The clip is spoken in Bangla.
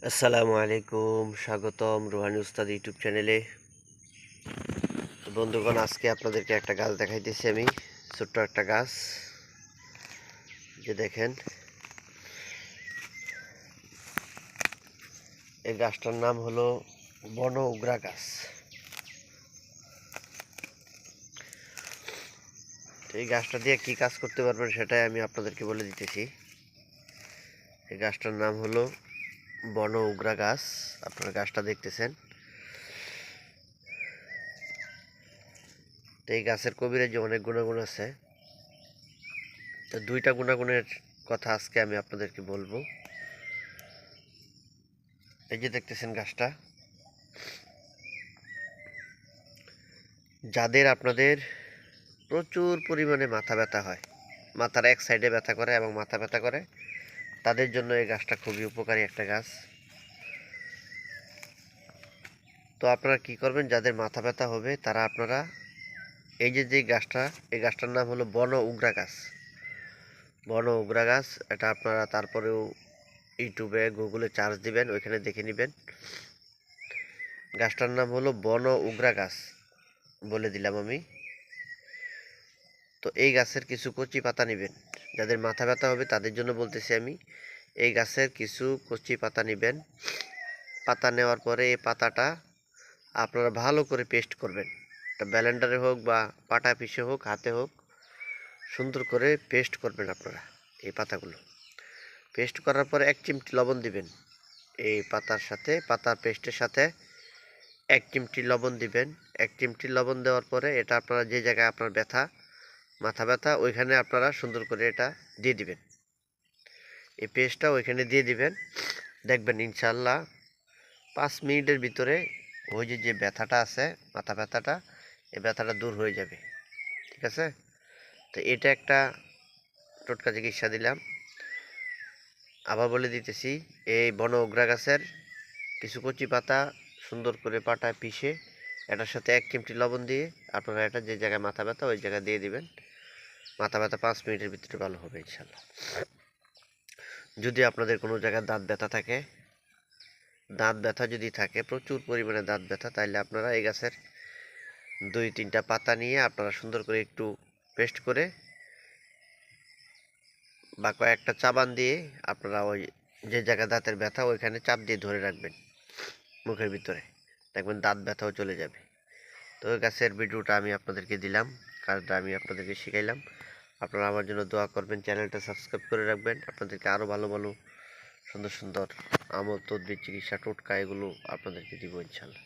আসসালামু আলাইকুম, স্বাগতম রুহানি উস্তাদ ইউটিউব চ্যানেলে। তো বন্ধুগণ, আজকে আপনাদেরকে একটা গাছ দেখাইতেছি আমি। ছোট্ট একটা গাছ, যে দেখেন, এই গাছটার নাম হলো বন উগরা গাছ। তো এই গাছটা দিয়ে কি কাজ করতে পারবেন সেটাই আমি আপনাদেরকে বলে দিতেছি। এই গাছটার নাম হলো বন উগরা গাছ। আপনারা গাছটা দেখতেছেন। তো এই গাছের কবিরাজি অনেক গুণাগুণ আছে। তো দুইটা গুণাগুণের কথা আজকে আমি আপনাদেরকে বলবো। এই যে দেখতেছেন গাছটা, যাদের আপনাদের প্রচুর পরিমাণে মাথা ব্যথা হয়, মাথার এক সাইডে ব্যথা করে এবং মাথা ব্যথা করে, তাদের জন্য এই গাছটা খুবই উপকারী একটা গাছ। তো আপনারা কি করবেন, যাদের মাথা ব্যথা হবে তারা আপনারা এই যে গাছটা, এই গাছটার নাম হলো বন উগরা গাছ। বন উগরা গাছ, এটা আপনারা তারপরেও ইউটিউবে গুগলে চার্জ দিবেন, ওইখানে দেখে নেবেন। গাছটার নাম হলো বন উগরা গাছ, বলে দিলাম আমি। তো এই গাছের কিছু কচি পাতা নেবেন। যাদের মাথা ব্যথা হবে তাদের জন্য বলতেছি আমি। এই গাছের কিছু কচি পাতা নেবেন। পাতা নেওয়ার পরে এই পাতাটা আপনারা ভালো করে পেস্ট করবেন। এটা ব্লেন্ডারে হোক বা পাটা পিষে হোক, হাতে হোক, সুন্দর করে পেস্ট করবেন আপনারা এই পাতাগুলো। পেস্ট করার পরে 1 চিমটি লবণ দিবেন এই পাতার সাথে, পাতার পেস্টের সাথে 1 চিমটি লবণ দিবেন। 1 চিমটি লবণ দেওয়ার পরে এটা আপনারা যে জায়গায় আপনার ব্যথা, মাথা ব্যথা, ওইখানে আপনারা সুন্দর করে এটা দিয়ে দিবেন। এই পেস্টটা ওইখানে দিয়ে দিবেন। দেখবেন ইনশাল্লাহ 5 মিনিটের ভিতরে ওই যে ব্যথাটা আছে, মাথা ব্যথাটা, এই ব্যথাটা দূর হয়ে যাবে। ঠিক আছে? তো এটা একটা টোটকা চিকিৎসা দিলাম। আবার বলে দিতেছি, এই বন উগরা গাছের কিছু কচি পাতা সুন্দর করে পাটায় পিষে এটার সাথে 1 চিমটি লবণ দিয়ে আপনারা এটা যে জায়গায় মাথা ব্যথা ওই জায়গায় দিয়ে দিবেন। মাথা ব্যথা 5 মিনিটের ভিতরে ভালো হবে ইনশাল্লাহ। যদি আপনাদের কোনো জায়গায় দাঁত ব্যথা থাকে, দাঁত ব্যথা যদি থাকে, প্রচুর পরিমাণে দাঁত ব্যথা, তাহলে আপনারা এই গাছের 2-3টা পাতা নিয়ে আপনারা সুন্দর করে একটু পেস্ট করে বা কয়েকটা চাবান দিয়ে আপনারা ওই যে জায়গায় দাঁতের ব্যথা ওইখানে চাপ দিয়ে ধরে রাখবেন মুখের ভিতরে, দেখবেন দাঁত ব্যথাও চলে যাবে। তো ওই গাছের ভিডিওটা আমি আপনাদেরকে দিলাম, কাজটা আমি আপনাদেরকে শিখাইলাম। আপনারা আমার জন্য দোয়া করবেন, চ্যানেলটা সাবস্ক্রাইব করে রাখবেন। আপনাদেরকে আরও ভালো ভালো সুন্দর সুন্দর আমল, তদবির, চিকিৎসা, টোটকা এগুলো আপনাদেরকে দিব ইনশাল্লাহ।